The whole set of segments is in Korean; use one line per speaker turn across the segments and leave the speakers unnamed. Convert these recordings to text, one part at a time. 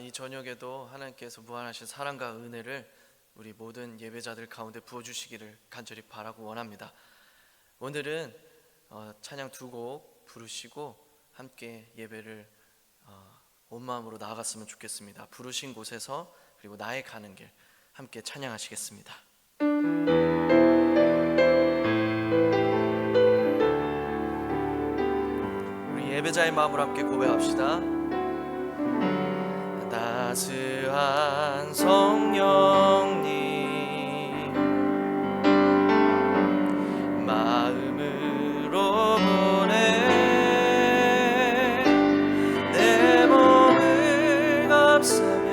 이 저녁에도 하나님께서 무한하신 사랑과 은혜를 우리 모든 예배자들 가운데 부어주시기를 간절히 바라고 원합니다. 오늘은 찬양 두 곡 부르시고 함께 예배를 온 마음으로 나아갔으면 좋겠습니다. 부르신 곳에서 그리고 나의 가는 길 함께 찬양하시겠습니다. 우리 예배자의 마음으로 함께 고백합시다. 따스한 성령님 마음으로 보내 내 몸을 감싸며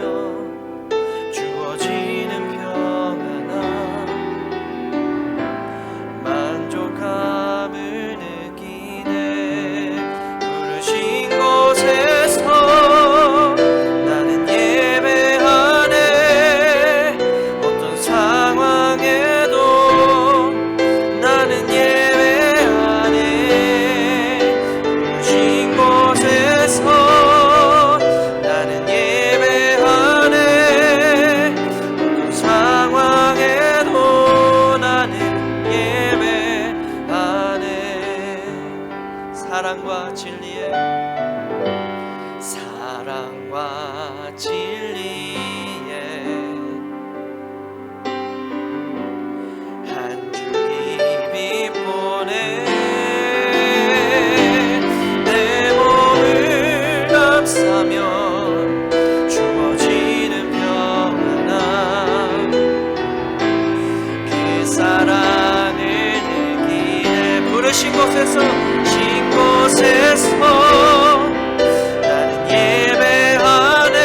주어지는 평안함 만족함을 느끼네 부르신 곳에서 사랑과 진리에 한 줄기 빛보내 내 몸을 감싸며 주어지는 평안함 그 사랑을 느끼네 부르신 곳에서 나는 예배하네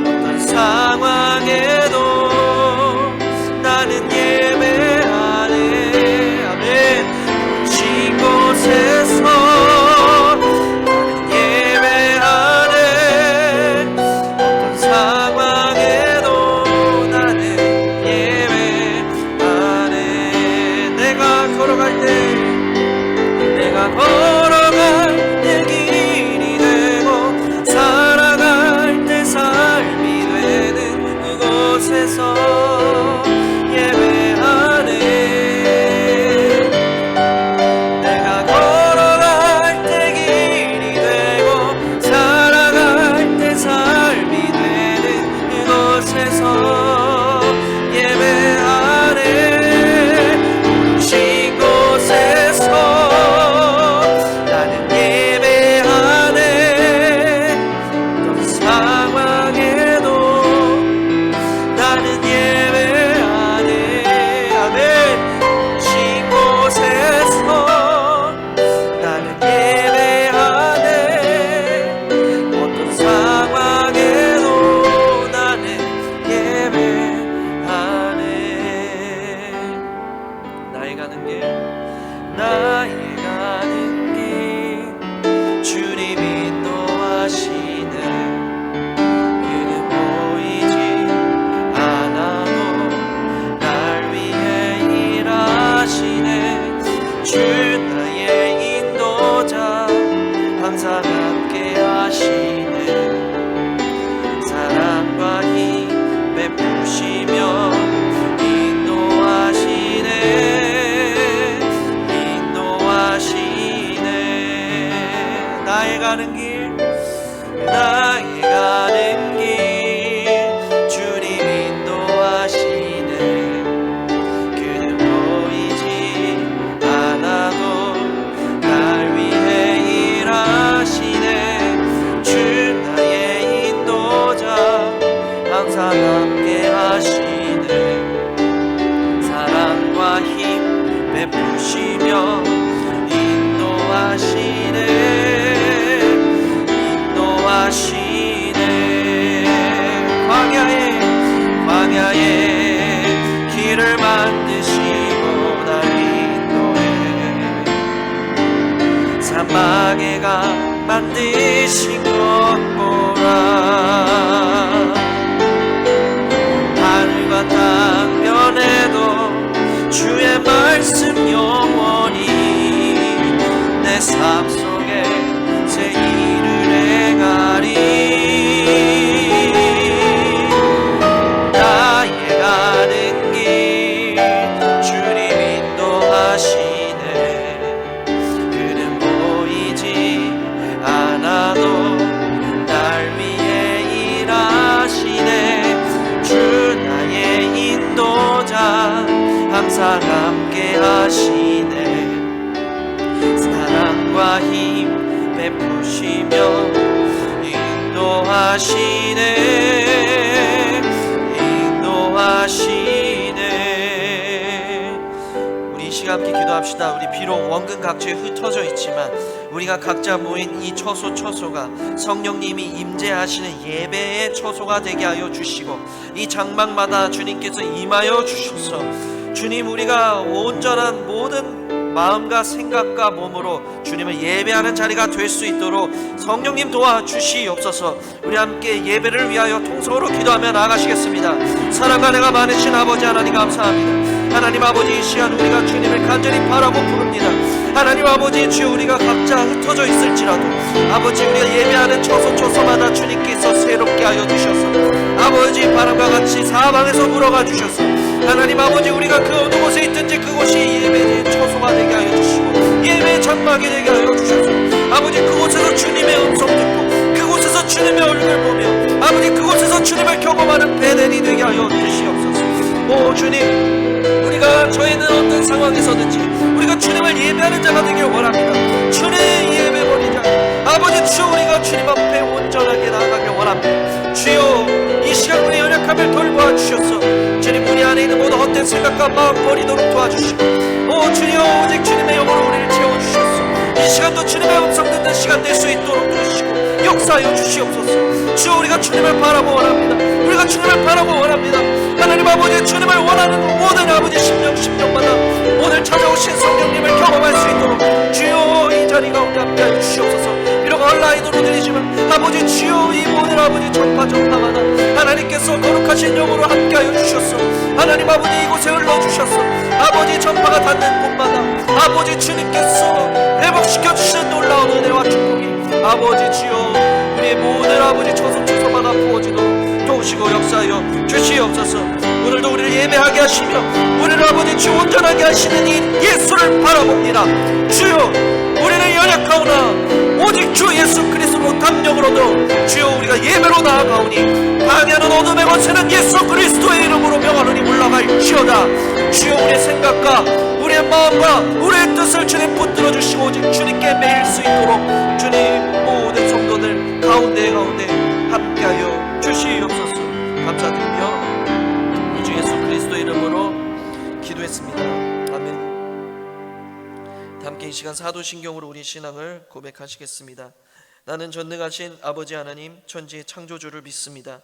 어떤 상황에도 나는 예배하네 아멘 부르신 곳에서 나는 예배하네 어떤 상황에도 나는 예배하네 내가 걸어갈 때 걸어갈 때 길이 되고 살아갈 때 삶이 되는 그곳에서 예배하네 내가 걸어갈 때 길이 되고 살아갈 때 삶이 되는 그곳에서 예배하네 부르신 곳에서 항상 함께 하시네 사랑과 힘 베푸시며 인도하시네 나의 가는 길 주님 인도하시네 그는 보이지 않아도 날 위해 일하시네 주 나의 인도자 항상 함께 하시네 사랑과 힘 베푸시며 인도하시네 광야에 길을 만드시고 날 인도해 사막에 강 만드신 것 보라 하늘과 땅 변해도 주의 말씀 영원히 내 삶 속에 새 일을 행하리 항상 함께 하시네. 사랑과 힘 베푸시며 인도하시네. 우리 이 시간 함께 기도합시다. 우리 비록 원근 각지에 흩어져 있지만 우리가 각자 모인 이 처소가 성령님이 임재하시는 예배의 처소가 되게 하여 주시고, 이 장막마다 주님께서 임하여 주셔서 주님, 우리가 온전한 모든 마음과 생각과 몸으로 주님을 예배하는 자리가 될 수 있도록 성령님 도와주시옵소서. 우리 함께 예배를 위하여 통성으로 기도하며 나아가시겠습니다. 사랑과 내가 많으신 아버지 하나님 감사합니다. 하나님 아버지, 이 시간 우리가 주님을 간절히 바라고 부릅니다. 하나님 아버지, 주여 우리가 각자 흩어져 있을지라도 아버지, 우리가 예배하는 처소마다 주님께서 새롭게 하여 주셔서 아버지, 바람과 같이 사방에서 불어가 주셔서 하나님 아버지, 우리가 그 어느 곳에 있든지 그곳이 예배의 처소가 되게 하여 주시고 예배의 장막이 되게 하여 주셔서 아버지, 그곳에서 주님의 음성 듣고 그곳에서 주님의 얼굴 보며 아버지, 그곳에서 주님을 경험하는 베델이 되게 하여 주시옵소서. 오 주님, 우리가 저희는 어떤 상황에서든지 우리가 주님을 예배하는 자가 되길 원합니다. 주님 예배 버리자 아버지, 주여 우리가 주님 앞에 온전하게 나아가길 원합니다. 주여 이 시간 우리의 연약함을 돌보아 주셔서 주님, 우리 안에 있는 모든 헛된 생각과 마음 버리도록 도와주시고, 오 주여 오직 주님의 영으로 우리를 채워주셔서 이 시간도 주님의 음성 듣는 시간 될 수 있도록 도와주시고 역사하여 주시옵소서. 주여 우리가 주님을 바라고 원합니다. 우리가 주님을 바라고 원합니다. 하나님 아버지, 주님을 원하는 모든 아버지 심령마다 오늘 찾아오신 성령님을 경험할 수 있도록 주여 이 자리 가운데 함께하여 주시옵소서. 비록 온라인으로 드리지만 아버지, 주여 이 모든 아버지 전파마다 하나님께서 거룩하신 영으로 함께하여 주셨소. 하나님 아버지, 이곳에 흘러주셨소. 아버지, 전파가 닿는 곳마다 아버지 주님께서 회복시켜 주시는 놀라운 은혜와 축복이 아버지 주여 우리의 모든 아버지 처소마다 부어지도록 도우시고 역사하여 주시옵소서. 오늘도 우리를 예배하게 하시며 우리를 아버지 주 온전하게 하시는 이 예수를 바라봅니다. 주여 우리는 연약하오나 오직 주 예수 그리스도로 담력으로도 주여 우리가 예배로 나아가오니 방해하는 어둠의 권세는 예수 그리스도의 이름으로 명하노니 물러갈지어다. 주여 우리의 생각과 우리의 마음과 우리의 뜻을 주님 붙들어 주시고 오직 주님께 매일 수 있도록 주님 모든 성도들 가운데 함께하여 주시옵소서. 감사드리며 이 주 예수 그리스도 이름으로 기도했습니다. 아멘. 함께 이 시간 사도신경으로 우리 신앙을 고백하시겠습니다. 나는 전능하신 아버지 하나님 천지의 창조주를 믿습니다.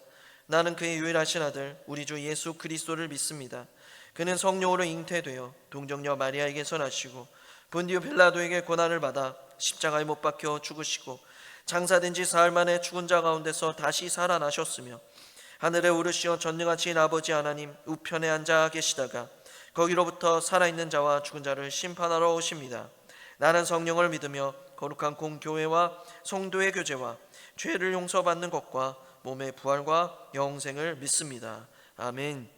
나는 그의 유일하신 아들 우리 주 예수 그리스도를 믿습니다. 그는 성령으로 잉태되어 동정녀 마리아에게서 나시고 본디오 빌라도에게 고난을 받아 십자가에 못 박혀 죽으시고 장사된 지 사흘 만에 죽은 자 가운데서 다시 살아나셨으며 하늘에 오르시어 전능하신 아버지 하나님 우편에 앉아 계시다가 거기로부터 살아있는 자와 죽은 자를 심판하러 오십니다. 나는 성령을 믿으며 거룩한 공교회와 성도의 교제와 죄를 용서받는 것과 몸의 부활과 영생을 믿습니다. 아멘.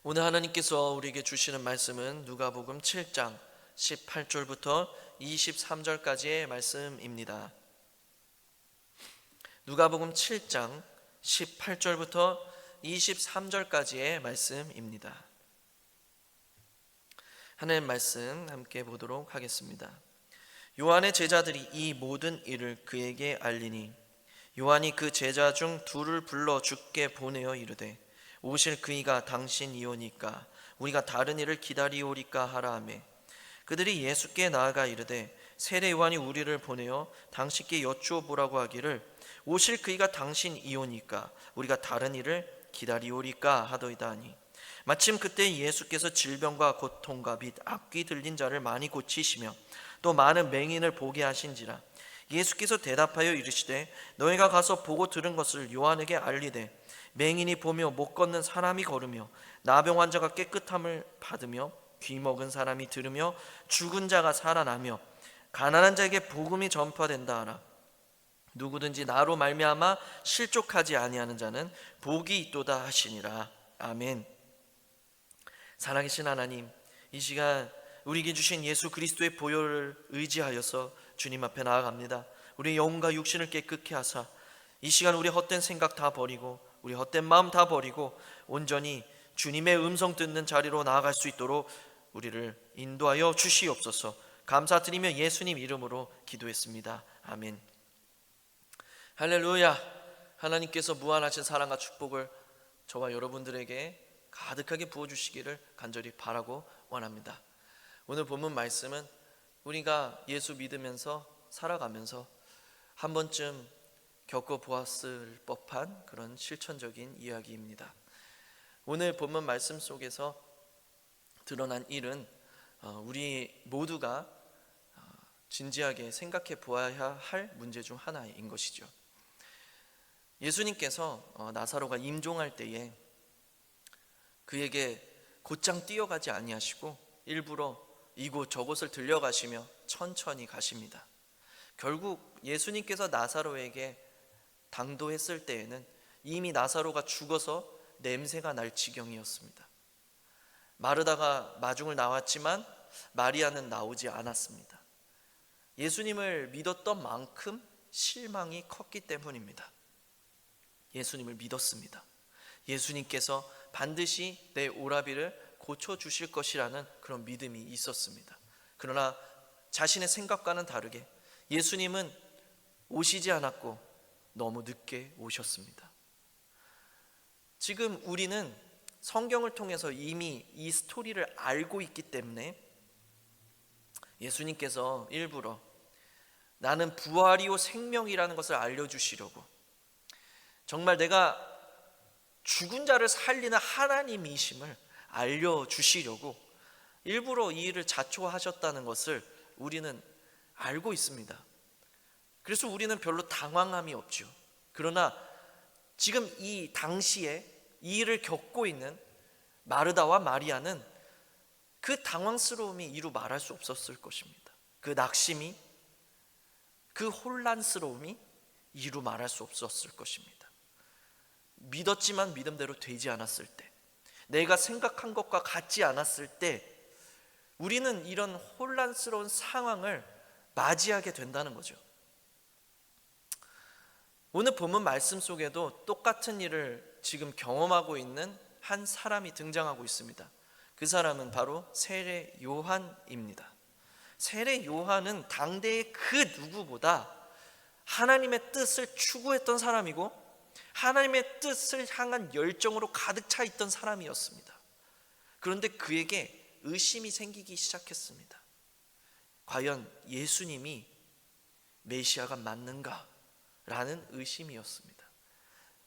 오늘 하나님께서 우리에게 주시는 말씀은 누가복음 7장 18절부터 23절까지의 말씀입니다. 누가복음 7장 18절부터 23절까지의 말씀입니다. 하나님 말씀 함께 보도록 하겠습니다. 요한의 제자들이 이 모든 일을 그에게 알리니 요한이 그 제자 중 둘을 불러 주께 보내어 이르되 오실 그이가 당신이오니까 우리가 다른 일을 기다리오리까 하라 하매 그들이 예수께 나아가 이르되 세례 요한이 우리를 보내어 당신께 여쭈어보라고 하기를 오실 그이가 당신이오니까 우리가 다른 일을 기다리오리까 하더이다 하니 마침 그때 예수께서 질병과 고통과 및 악귀 들린 자를 많이 고치시며 또 많은 맹인을 보게 하신지라 예수께서 대답하여 이르시되 너희가 가서 보고 들은 것을 요한에게 알리되 맹인이 보며 못 걷는 사람이 걸으며 나병 환자가 깨끗함을 받으며 귀 먹은 사람이 들으며 죽은 자가 살아나며 가난한 자에게 복음이 전파된다 하라. 누구든지 나로 말미암아 실족하지 아니하는 자는 복이 있도다 하시니라. 아멘. 살아계신 하나님, 이 시간 우리에게 주신 예수 그리스도의 보혈을 의지하여서 주님 앞에 나아갑니다. 우리의 영혼과 육신을 깨끗게 하사 이 시간 우리 헛된 생각 다 버리고 우리 헛된 마음 다 버리고 온전히 주님의 음성 듣는 자리로 나아갈 수 있도록 우리를 인도하여 주시옵소서. 감사드리며 예수님 이름으로 기도했습니다. 아멘. 할렐루야. 하나님께서 무한하신 사랑과 축복을 저와 여러분들에게 가득하게 부어주시기를 간절히 바라고 원합니다. 오늘 본문 말씀은 우리가 예수 믿으면서 살아가면서 한 번쯤 겪어보았을 법한 그런 실천적인 이야기입니다. 오늘 본문 말씀 속에서 드러난 일은 우리 모두가 진지하게 생각해 보아야 할 문제 중 하나인 것이죠. 예수님께서 나사로가 임종할 때에 그에게 곧장 뛰어가지 아니하시고 일부러 이곳 저곳을 들려가시며 천천히 가십니다. 결국 예수님께서 나사로에게 당도했을 때에는 이미 나사로가 죽어서 냄새가 날 지경이었습니다. 마르다가 마중을 나왔지만 마리아는 나오지 않았습니다. 예수님을 믿었던 만큼 실망이 컸기 때문입니다. 예수님을 믿었습니다. 예수님께서 반드시 내 오라비를 고쳐주실 것이라는 그런 믿음이 있었습니다. 그러나 자신의 생각과는 다르게 예수님은 오시지 않았고 너무 늦게 오셨습니다. 지금 우리는 성경을 통해서 이미 이 스토리를 알고 있기 때문에 예수님께서 일부러 나는 부활이요 생명이라는 것을 알려주시려고, 정말 내가 죽은 자를 살리는 하나님이심을 알려주시려고 일부러 이 일을 자초하셨다는 것을 우리는 알고 있습니다. 그래서 우리는 별로 당황함이 없죠. 그러나 지금 이 당시에 이 일을 겪고 있는 마르다와 마리아는 그 당황스러움이 이루 말할 수 없었을 것입니다. 그 낙심이, 그 혼란스러움이 이루 말할 수 없었을 것입니다. 믿었지만 믿음대로 되지 않았을 때, 내가 생각한 것과 같지 않았을 때 우리는 이런 혼란스러운 상황을 맞이하게 된다는 거죠. 오늘 본문 말씀 속에도 똑같은 일을 지금 경험하고 있는 한 사람이 등장하고 있습니다. 그 사람은 바로 세례 요한입니다. 세례 요한은 당대의 그 누구보다 하나님의 뜻을 추구했던 사람이고 하나님의 뜻을 향한 열정으로 가득 차 있던 사람이었습니다. 그런데 그에게 의심이 생기기 시작했습니다. 과연 예수님이 메시아가 맞는가? 라는 의심이었습니다.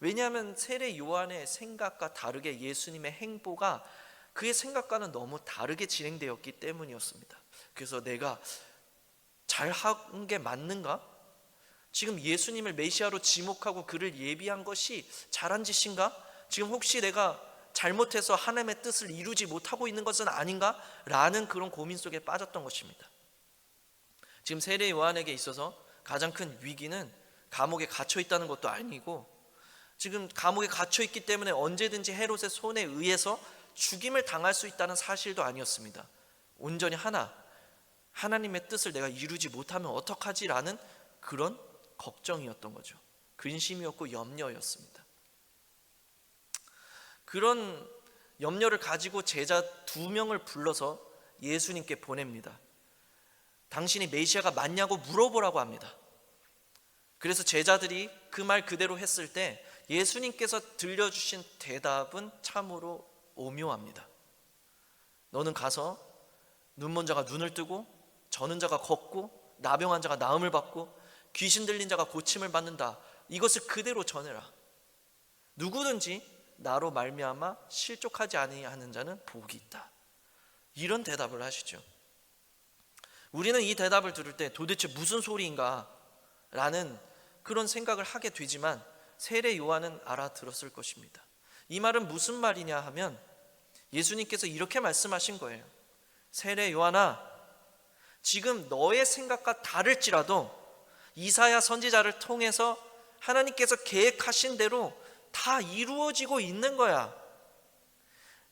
왜냐하면 세례 요한의 생각과 다르게 예수님의 행보가 그의 생각과는 너무 다르게 진행되었기 때문이었습니다. 그래서 내가 잘한 게 맞는가? 지금 예수님을 메시아로 지목하고 그를 예비한 것이 잘한 짓인가? 지금 혹시 내가 잘못해서 하나님의 뜻을 이루지 못하고 있는 것은 아닌가? 라는 그런 고민 속에 빠졌던 것입니다. 지금 세례 요한에게 있어서 가장 큰 위기는 감옥에 갇혀 있다는 것도 아니고, 지금 감옥에 갇혀 있기 때문에 언제든지 헤롯의 손에 의해서 죽임을 당할 수 있다는 사실도 아니었습니다. 온전히 하나님의 뜻을 내가 이루지 못하면 어떡하지라는 그런 걱정이었던 거죠. 근심이었고 염려였습니다. 그런 염려를 가지고 제자 2명을 불러서 예수님께 보냅니다. 당신이 메시아가 맞냐고 물어보라고 합니다. 그래서 제자들이 그 말 그대로 했을 때 예수님께서 들려주신 대답은 참으로 오묘합니다. 너는 가서 눈먼 자가 눈을 뜨고 저는 자가 걷고 나병한 자가 나음을 받고 귀신 들린 자가 고침을 받는다. 이것을 그대로 전해라. 누구든지 나로 말미암아 실족하지 아니하는 자는 복이 있다. 이런 대답을 하시죠. 우리는 이 대답을 들을 때 도대체 무슨 소리인가 라는 그런 생각을 하게 되지만 세례 요한은 알아들었을 것입니다. 이 말은 무슨 말이냐 하면 예수님께서 이렇게 말씀하신 거예요. 세례 요한아, 지금 너의 생각과 다를지라도 이사야 선지자를 통해서 하나님께서 계획하신 대로 다 이루어지고 있는 거야.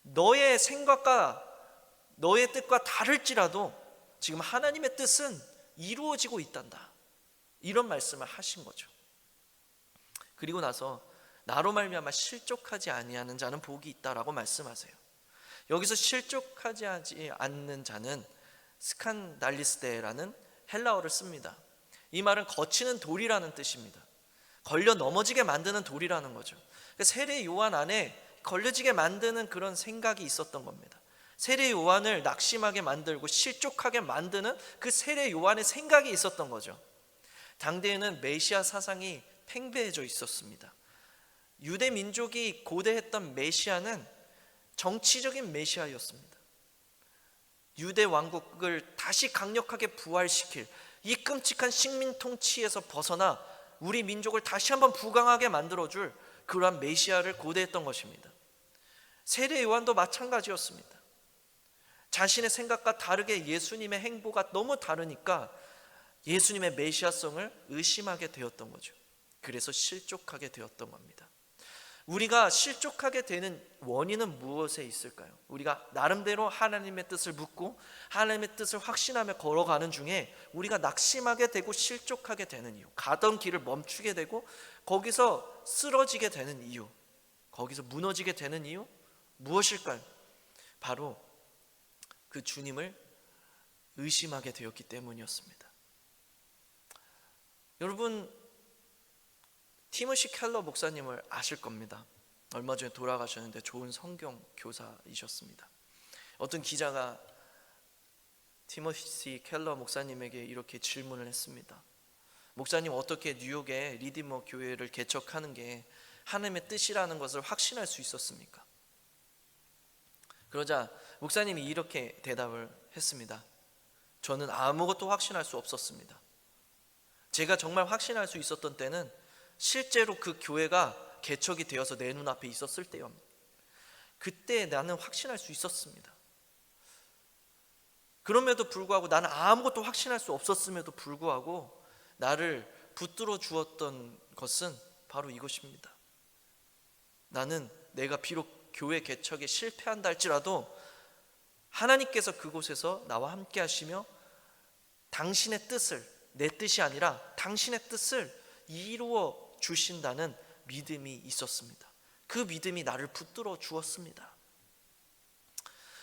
너의 생각과 너의 뜻과 다를지라도 지금 하나님의 뜻은 이루어지고 있단다. 이런 말씀을 하신 거죠. 그리고 나서 나로 말미암아 실족하지 아니하는 자는 복이 있다라고 말씀하세요. 여기서 실족하지 않는 자는 스칸달리스데라는 헬라어를 씁니다. 이 말은 거치는 돌이라는 뜻입니다. 걸려 넘어지게 만드는 돌이라는 거죠. 세례 요한 안에 걸려지게 만드는 그런 생각이 있었던 겁니다. 세례 요한을 낙심하게 만들고 실족하게 만드는 그 세례 요한의 생각이 있었던 거죠. 당대에는 메시아 사상이 팽배해져 있었습니다. 유대 민족이 고대했던 메시아는 정치적인 메시아였습니다. 유대 왕국을 다시 강력하게 부활시킬 이 끔찍한 식민 통치에서 벗어나 우리 민족을 다시 한번 부강하게 만들어줄 그러한 메시아를 고대했던 것입니다. 세례 요한도 마찬가지였습니다. 자신의 생각과 다르게 예수님의 행보가 너무 다르니까 예수님의 메시아성을 의심하게 되었던 거죠. 그래서 실족하게 되었던 겁니다. 우리가 실족하게 되는 원인은 무엇에 있을까요? 우리가 나름대로 하나님의 뜻을 묻고 하나님의 뜻을 확신하며 걸어가는 중에 우리가 낙심하게 되고 실족하게 되는 이유, 가던 길을 멈추게 되고 거기서 쓰러지게 되는 이유, 거기서 무너지게 되는 이유 무엇일까요? 바로 그 주님을 의심하게 되었기 때문이었습니다. 여러분, 티모시 켈러 목사님을 아실 겁니다. 얼마 전에 돌아가셨는데 좋은 성경 교사이셨습니다. 어떤 기자가 티모시 켈러 목사님에게 이렇게 질문을 했습니다. 목사님, 어떻게 뉴욕에 리디머 교회를 개척하는 게 하나님의 뜻이라는 것을 확신할 수 있었습니까? 그러자 목사님이 이렇게 대답을 했습니다. 저는 아무것도 확신할 수 없었습니다. 제가 정말 확신할 수 있었던 때는 실제로 그 교회가 개척이 되어서 내 눈앞에 있었을 때였습니다. 그때 나는 확신할 수 있었습니다. 그럼에도 불구하고 나는 아무것도 확신할 수 없었음에도 불구하고 나를 붙들어 주었던 것은 바로 이것입니다. 나는 내가 비록 교회 개척에 실패한다 할지라도 하나님께서 그곳에서 나와 함께 하시며 당신의 뜻을, 내 뜻이 아니라 당신의 뜻을 이루어 주신다는 믿음이 있었습니다. 그 믿음이 나를 붙들어 주었습니다.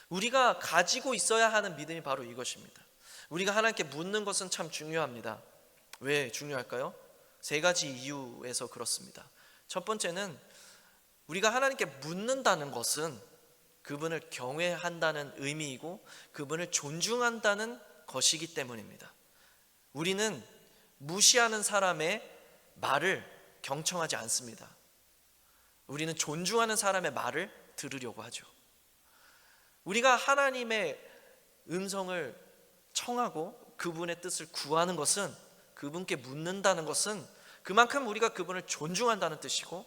우리가 가지고 있어야 하는 믿음이 바로 이것입니다. 우리가 하나님께 묻는 것은 참 중요합니다. 왜 중요할까요? 세 가지 이유에서 그렇습니다. 첫 번째는 우리가 하나님께 묻는다는 것은 그분을 경외한다는 의미이고 그분을 존중한다는 것이기 때문입니다. 우리는 무시하는 사람의 말을 경청하지 않습니다. 우리는 존중하는 사람의 말을 들으려고 하죠. 우리가 하나님의 음성을 청하고 그분의 뜻을 구하는 것은, 그분께 묻는다는 것은 그만큼 우리가 그분을 존중한다는 뜻이고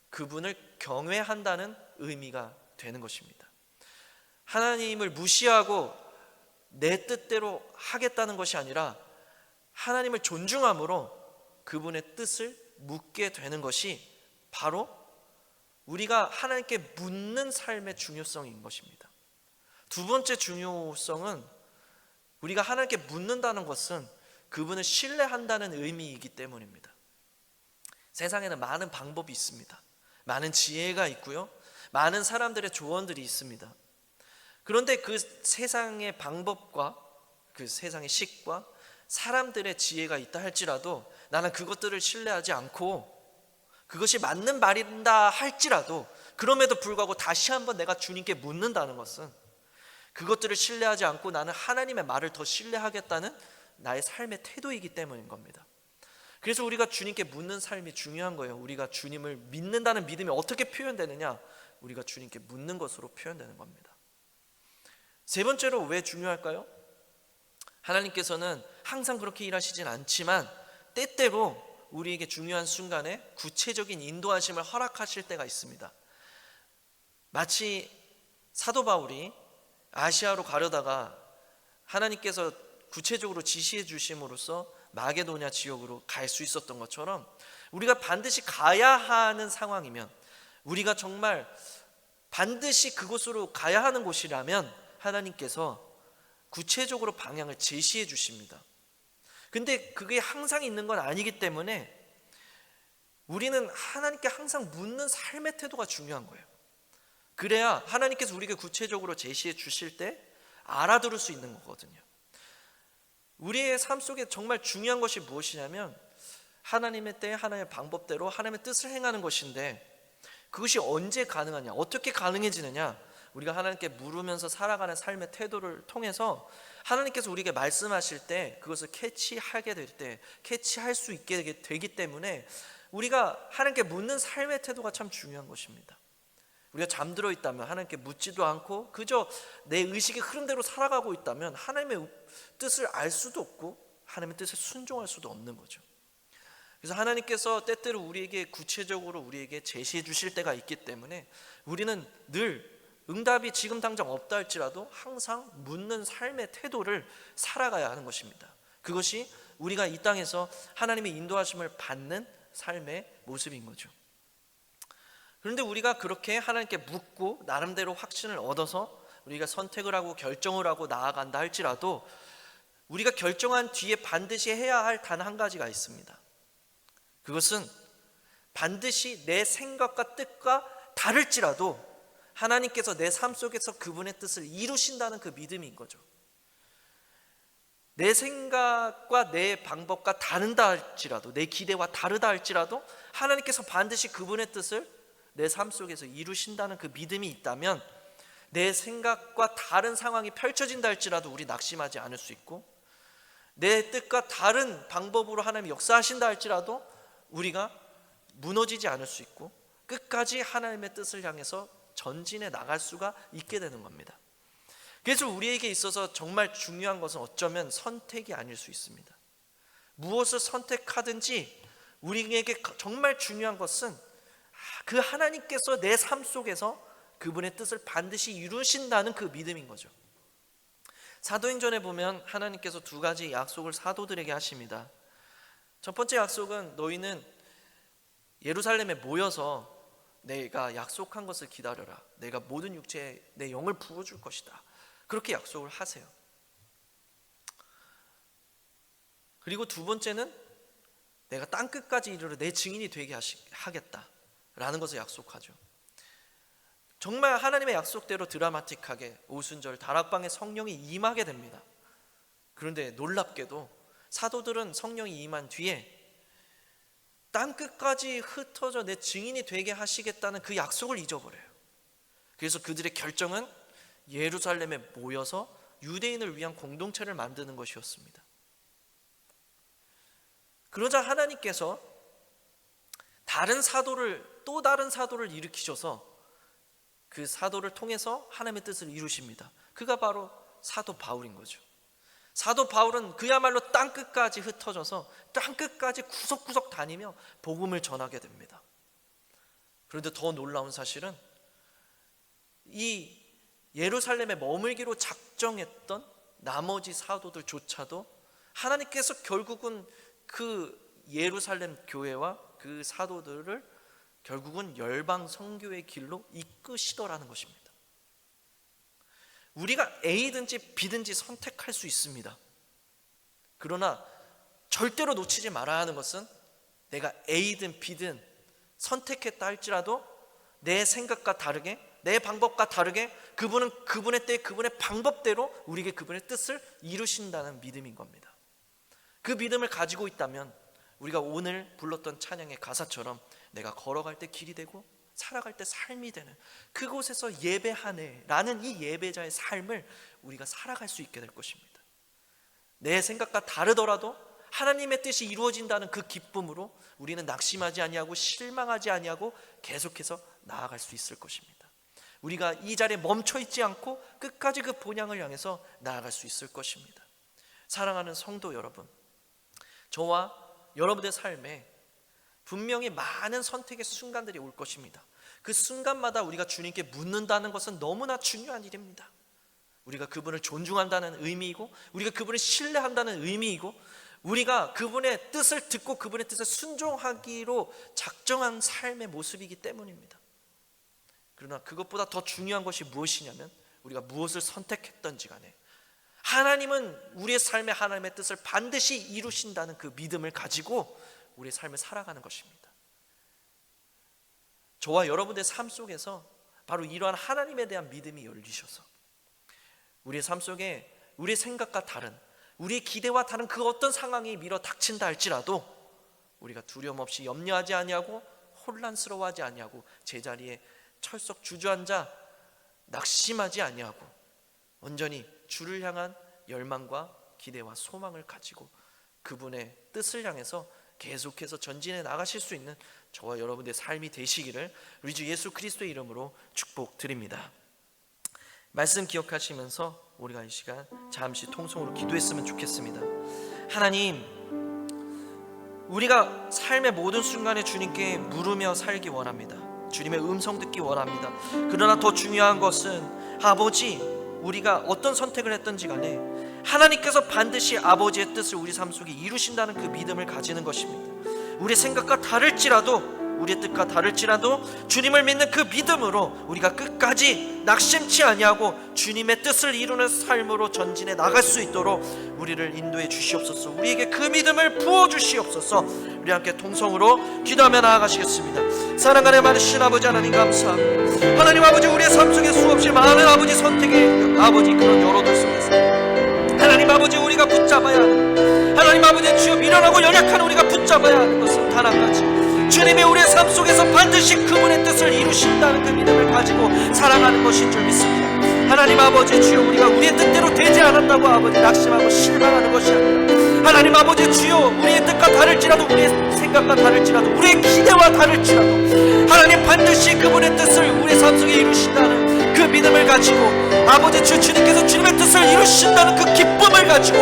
그분을 경외한다는 의미가 되는 것입니다. 하나님을 무시하고 내 뜻대로 하겠다는 것이 아니라 하나님을 존중함으로 그분의 뜻을 묻게 되는 것이 바로 우리가 하나님께 묻는 삶의 중요성인 것입니다. 두 번째 중요성은 우리가 하나님께 묻는다는 것은 그분을 신뢰한다는 의미이기 때문입니다. 세상에는 많은 방법이 있습니다. 많은 지혜가 있고요, 많은 사람들의 조언들이 있습니다. 그런데 그 세상의 방법과 그 세상의 식과 사람들의 지혜가 있다 할지라도 나는 그것들을 신뢰하지 않고 그것이 맞는 말인다 할지라도 그럼에도 불구하고 다시 한번 내가 주님께 묻는다는 것은 그것들을 신뢰하지 않고 나는 하나님의 말을 더 신뢰하겠다는 나의 삶의 태도이기 때문인 겁니다. 그래서 우리가 주님께 묻는 삶이 중요한 거예요. 우리가 주님을 믿는다는 믿음이 어떻게 표현되느냐? 우리가 주님께 묻는 것으로 표현되는 겁니다. 세 번째로 왜 중요할까요? 하나님께서는 항상 그렇게 일하시진 않지만 때때로 우리에게 중요한 순간에 구체적인 인도하심을 허락하실 때가 있습니다. 마치 사도 바울이 아시아로 가려다가 하나님께서 구체적으로 지시해 주심으로써 마게도냐 지역으로 갈 수 있었던 것처럼 우리가 반드시 가야 하는 상황이면, 우리가 정말 반드시 그곳으로 가야 하는 곳이라면 하나님께서 구체적으로 방향을 제시해 주십니다. 근데 그게 항상 있는 건 아니기 때문에 우리는 하나님께 항상 묻는 삶의 태도가 중요한 거예요. 그래야 하나님께서 우리에게 구체적으로 제시해 주실 때 알아들을 수 있는 거거든요. 우리의 삶 속에 정말 중요한 것이 무엇이냐면 하나님의 때 하나님의 방법대로 하나님의 뜻을 행하는 것인데, 그것이 언제 가능하냐, 어떻게 가능해지느냐, 우리가 하나님께 물으면서 살아가는 삶의 태도를 통해서 하나님께서 우리에게 말씀하실 때 그것을 캐치하게 될 때, 캐치할 수 있게 되기 때문에 우리가 하나님께 묻는 삶의 태도가 참 중요한 것입니다. 우리가 잠들어 있다면 하나님께 묻지도 않고 그저 내 의식의 흐름대로 살아가고 있다면 하나님의 뜻을 알 수도 없고 하나님의 뜻에 순종할 수도 없는 거죠. 그래서 하나님께서 때때로 우리에게 구체적으로 우리에게 제시해 주실 때가 있기 때문에 우리는 늘 응답이 지금 당장 없다 할지라도 항상 묻는 삶의 태도를 살아가야 하는 것입니다. 그것이 우리가 이 땅에서 하나님의 인도하심을 받는 삶의 모습인 거죠. 그런데 우리가 그렇게 하나님께 묻고 나름대로 확신을 얻어서 우리가 선택을 하고 결정을 하고 나아간다 할지라도 우리가 결정한 뒤에 반드시 해야 할 단 한 가지가 있습니다. 그것은 반드시 내 생각과 뜻과 다를지라도 하나님께서 내 삶 속에서 그분의 뜻을 이루신다는 그 믿음인 거죠. 내 생각과 내 방법과 다른다 할지라도, 내 기대와 다르다 할지라도 하나님께서 반드시 그분의 뜻을 내 삶 속에서 이루신다는 그 믿음이 있다면 내 생각과 다른 상황이 펼쳐진다 할지라도 우리 낙심하지 않을 수 있고, 내 뜻과 다른 방법으로 하나님이 역사하신다 할지라도 우리가 무너지지 않을 수 있고 끝까지 하나님의 뜻을 향해서 전진해 나갈 수가 있게 되는 겁니다. 그래서 우리에게 있어서 정말 중요한 것은 어쩌면 선택이 아닐 수 있습니다. 무엇을 선택하든지 우리에게 정말 중요한 것은 그 하나님께서 내 삶 속에서 그분의 뜻을 반드시 이루신다는 그 믿음인 거죠. 사도행전에 보면 하나님께서 두 가지 약속을 사도들에게 하십니다. 첫 번째 약속은 너희는 예루살렘에 모여서 내가 약속한 것을 기다려라. 내가 모든 육체에 내 영을 부어줄 것이다. 그렇게 약속을 하세요. 그리고 두 번째는 내가 땅끝까지 이르러 내 증인이 되게 하겠다라는 것을 약속하죠. 정말 하나님의 약속대로 드라마틱하게 오순절 다락방에 성령이 임하게 됩니다. 그런데 놀랍게도 사도들은 성령이 임한 뒤에 땅끝까지 흩어져 내 증인이 되게 하시겠다는 그 약속을 잊어버려요. 그래서 그들의 결정은 예루살렘에 모여서 유대인을 위한 공동체를 만드는 것이었습니다. 그러자 하나님께서 또 다른 사도를 일으키셔서 그 사도를 통해서 하나님의 뜻을 이루십니다. 그가 바로 사도 바울인 거죠. 사도 바울은 그야말로 땅끝까지 흩어져서 땅끝까지 구석구석 다니며 복음을 전하게 됩니다. 그런데 더 놀라운 사실은 이 예루살렘에 머물기로 작정했던 나머지 사도들조차도 하나님께서 결국은 그 예루살렘 교회와 그 사도들을 결국은 열방 선교의 길로 이끄시더라는 것입니다. 우리가 A든지 B든지 선택할 수 있습니다. 그러나 절대로 놓치지 말아야 하는 것은 내가 A든 B든 선택했다 할지라도 내 생각과 다르게, 내 방법과 다르게 그분은 그분의 때 그분의 방법대로 우리에게 그분의 뜻을 이루신다는 믿음인 겁니다. 그 믿음을 가지고 있다면 우리가 오늘 불렀던 찬양의 가사처럼 내가 걸어갈 때 길이 되고 살아갈 때 삶이 되는 그곳에서 예배하네 라는 이 예배자의 삶을 우리가 살아갈 수 있게 될 것입니다. 내 생각과 다르더라도 하나님의 뜻이 이루어진다는 그 기쁨으로 우리는 낙심하지 아니하고 실망하지 아니하고 계속해서 나아갈 수 있을 것입니다. 우리가 이 자리에 멈춰 있지 않고 끝까지 그 본향을 향해서 나아갈 수 있을 것입니다. 사랑하는 성도 여러분, 저와 여러분의 삶에 분명히 많은 선택의 순간들이 올 것입니다. 그 순간마다 우리가 주님께 묻는다는 것은 너무나 중요한 일입니다. 우리가 그분을 존중한다는 의미이고 우리가 그분을 신뢰한다는 의미이고 우리가 그분의 뜻을 듣고 그분의 뜻에 순종하기로 작정한 삶의 모습이기 때문입니다. 그러나 그것보다 더 중요한 것이 무엇이냐면 우리가 무엇을 선택했던지 간에 하나님은 우리의 삶에 하나님의 뜻을 반드시 이루신다는 그 믿음을 가지고 우리의 삶을 살아가는 것입니다. 저와 여러분의 삶 속에서 바로 이러한 하나님에 대한 믿음이 열리셔서 우리의 삶 속에 우리의 생각과 다른, 우리의 기대와 다른 그 어떤 상황이 밀어 닥친다 할지라도 우리가 두려움 없이 염려하지 아니하고 혼란스러워하지 아니하고 제자리에 철썩 주저앉아 낙심하지 아니하고 온전히 주를 향한 열망과 기대와 소망을 가지고 그분의 뜻을 향해서 계속해서 전진해 나가실 수 있는 저와 여러분의 삶이 되시기를 우리 주 예수 그리스도의 이름으로 축복드립니다. 말씀 기억하시면서 우리가 이 시간 잠시 통성으로 기도했으면 좋겠습니다. 하나님, 우리가 삶의 모든 순간에 주님께 물으며 살기 원합니다. 주님의 음성 듣기 원합니다. 그러나 더 중요한 것은 아버지, 우리가 어떤 선택을 했든지 간에 하나님께서 반드시 아버지의 뜻을 우리 삶 속에 이루신다는 그 믿음을 가지는 것입니다. 우리의 생각과 다를지라도, 우리의 뜻과 다를지라도 주님을 믿는 그 믿음으로 우리가 끝까지 낙심치 아니하고 주님의 뜻을 이루는 삶으로 전진해 나갈 수 있도록 우리를 인도해 주시옵소서. 우리에게 그 믿음을 부어주시옵소서. 우리 함께 통성으로 기도하며 나아가시겠습니다. 사랑하는 많으신 아버지 하나님 감사합니다. 하나님 아버지, 우리의 삶 속에 수없이 많은 아버지 선택의 아버지 그런 여러들 속에서 하나님 아버지, 우리가 붙잡아야 하는, 하나님 아버지 주여 미련하고 연약한 우리가 붙잡아야 하는 것은 단 한 가지, 주님이 우리의 삶 속에서 반드시 그분의 뜻을 이루신다는 그 믿음을 가지고 살아가는 것인 줄 믿습니다. 하나님 아버지 주여, 우리가 우리의 뜻대로 되지 않았다고 아버지 낙심하고 실망하는 것이 아니라 하나님 아버지 주여, 우리의 뜻과 다를지라도, 우리의 생각과 다를지라도, 우리의 기대와 다를지라도 하나님 반드시 그분의 뜻을 우리의 삶 속에 이루신다는 그 믿음을 가지고 아버지 주님께서 주님의 뜻을 이루신다는 그 기쁨을 가지고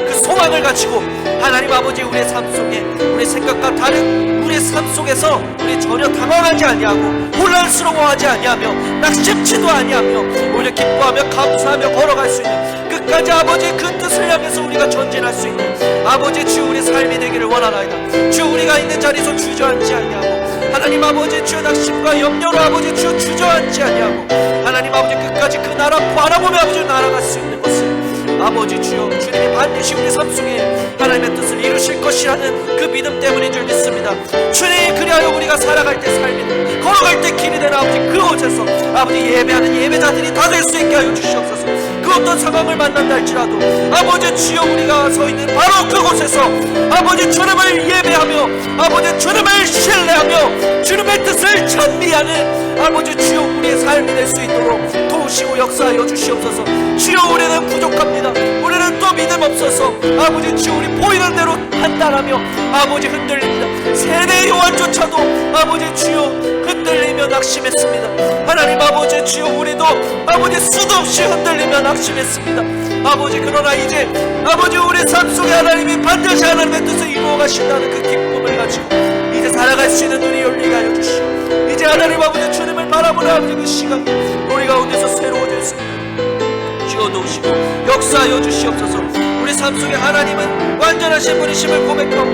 그 소망을 가지고 하나님 아버지 우리의 삶 속에 우리의 생각과 다른 우리의 삶 속에서 우리 전혀 당황하지 아니하고 혼란스러워하지 아니하며 낙심치도 아니하며 오히려 기뻐하며 감사하며 걸어갈 수 있는 끝까지 아버지 그 뜻을 향해서 우리가 전진할 수 있는 아버지 주 우리 삶이 되기를 원하나이다. 주 우리가 있는 자리에서 주저앉지 아니하고 하나님 아버지 주 낙심과 염려로 아버지 주 주저앉지 아니하고 하나님 아버지 끝까지 그 나라 바라보며 아버지 날아갈 수 있는 것을 아버지 주여, 주님이 반드시 우리 삶 속에 하나님의 뜻을 이루실 것이라는 그 믿음 때문인 줄 믿습니다. 주님, 그리하여 우리가 살아갈 때 삶이 걸어갈 때 길이 되는 아버지 그곳에서 아버지 예배하는 예배자들이 다 될 수 있게 하여 주시옵소서. 그 어떤 상황을 만난다 할지라도 아버지 주여, 우리가 서 있는 바로 그곳에서 아버지 주님을 예배하며 아버지 주님을 신뢰하며 주님의 뜻을 찬미하는 아버지 주여 우리의 삶이 될 수 있도록 도우시고 역사하여 주시옵소서. 주여, 우리는 부족합니다. 우리는 또 믿음 없어서 아버지 주여 우리 보이는 대로 판단하며 아버지 흔들립니다. 세대의 요한조차도 아버지 주여 흔들리며 낙심했습니다. 하나님 아버지 주여, 우리도 아버지 수도 없이 흔들리며 낙심했습니다. 아버지, 그러나 이제 아버지 우리 삶 속에 하나님이 반드시 하나님의 뜻을 이루어 가신다는 그 기쁨을 가지고 이제 살아갈 수 있는 눈이 열리게 하여 주시오. 이제 하나님 아버지 주님을 바라보는 아버지 그 시간이 우리 가운데서 새로워졌습니다. 주여 도우시고 역사하여 주시옵소서. 우리 삶 속에 하나님은 완전하신 분이심을 고백하고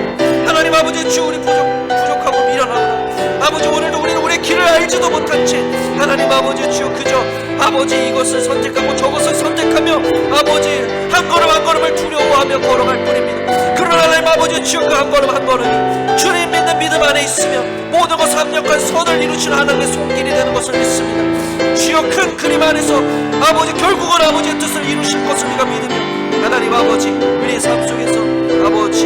하나님 아버지 주 우리 부족하고 미련하고 아버지 오늘도 우리는 우리의 길을 알지도 못한 채 하나님 아버지 주여 그저 아버지 이것을 선택하고 저것을 선택하며 아버지 한 걸음 한 걸음을 두려워하며 걸어갈 뿐입니다. 그러나 하나님 아버지 주여 그 한 걸음 한 걸음이 주님 믿는 믿음 안에 있으면 모든 것을 합력한 선을 이루시는 하나님의 손길이 되는 것을 믿습니다. 주여 큰 그림 안에서 아버지 결국은 아버지의 뜻을 이루실 것을 우리가 믿으며 하나님 아버지 우리의 삶 속에서 아버지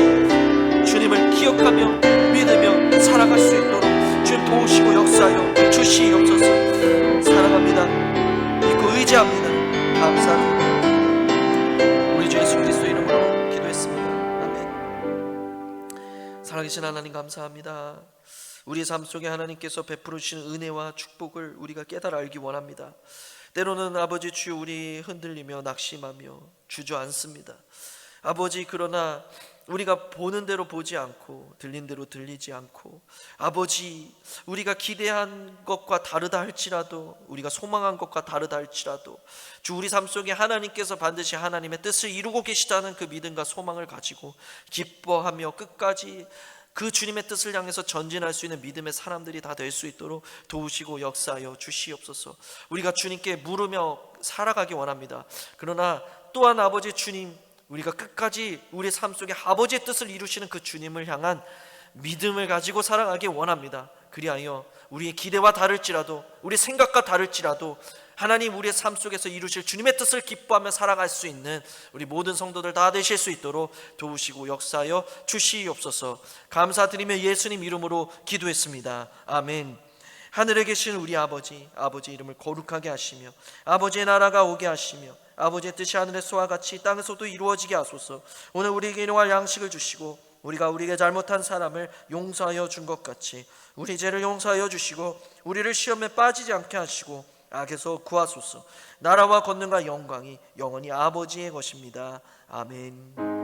주님을 기억하며 믿으며 살아갈 수 있도록 주님 도우시고 역사하여 주시옵소서. 사랑합니다. 믿고 의지합니다. 감사합니다. 우리 주 예수 그리스도 이름으로 기도했습니다. 아멘. 살아계신 하나님 감사합니다. 우리의 삶 속에 하나님께서 베풀어 주시는 은혜와 축복을 우리가 깨달아 알기 원합니다. 때로는 아버지 주여 우리 흔들리며 낙심하며 주저앉습니다. 아버지, 그러나 우리가 보는 대로 보지 않고 들린 대로 들리지 않고 아버지 우리가 기대한 것과 다르다 할지라도 우리가 소망한 것과 다르다 할지라도 주 우리 삶 속에 하나님께서 반드시 하나님의 뜻을 이루고 계시다는 그 믿음과 소망을 가지고 기뻐하며 끝까지 그 주님의 뜻을 향해서 전진할 수 있는 믿음의 사람들이 다 될 수 있도록 도우시고 역사하여 주시옵소서. 우리가 주님께 물으며 살아가기 원합니다. 그러나 또한 아버지 주님, 우리가 끝까지 우리의 삶 속에 아버지의 뜻을 이루시는 그 주님을 향한 믿음을 가지고 살아가기 원합니다.
그리하여 우리의 기대와 다를지라도, 우리 생각과 다를지라도 하나님 우리의 삶 속에서 이루실 주님의 뜻을 기뻐하며 살아갈 수 있는 우리 모든 성도들 다 되실 수 있도록 도우시고 역사하여 주시옵소서. 감사드리며 예수님 이름으로 기도했습니다. 아멘. 하늘에 계신 우리 아버지, 아버지 이름을 거룩하게 하시며 아버지의 나라가 오게 하시며 아버지의 뜻이 하늘에서와 같이 땅에서도 이루어지게 하소서. 오늘 우리에게 일용할 양식을 주시고 우리가 우리에게 잘못한 사람을 용서하여 준 것 같이 우리 죄를 용서하여 주시고 우리를 시험에 빠지지 않게 하시고 악에서 구하소서. 나라와 권능과 영광이 영원히 아버지의 것입니다. 아멘.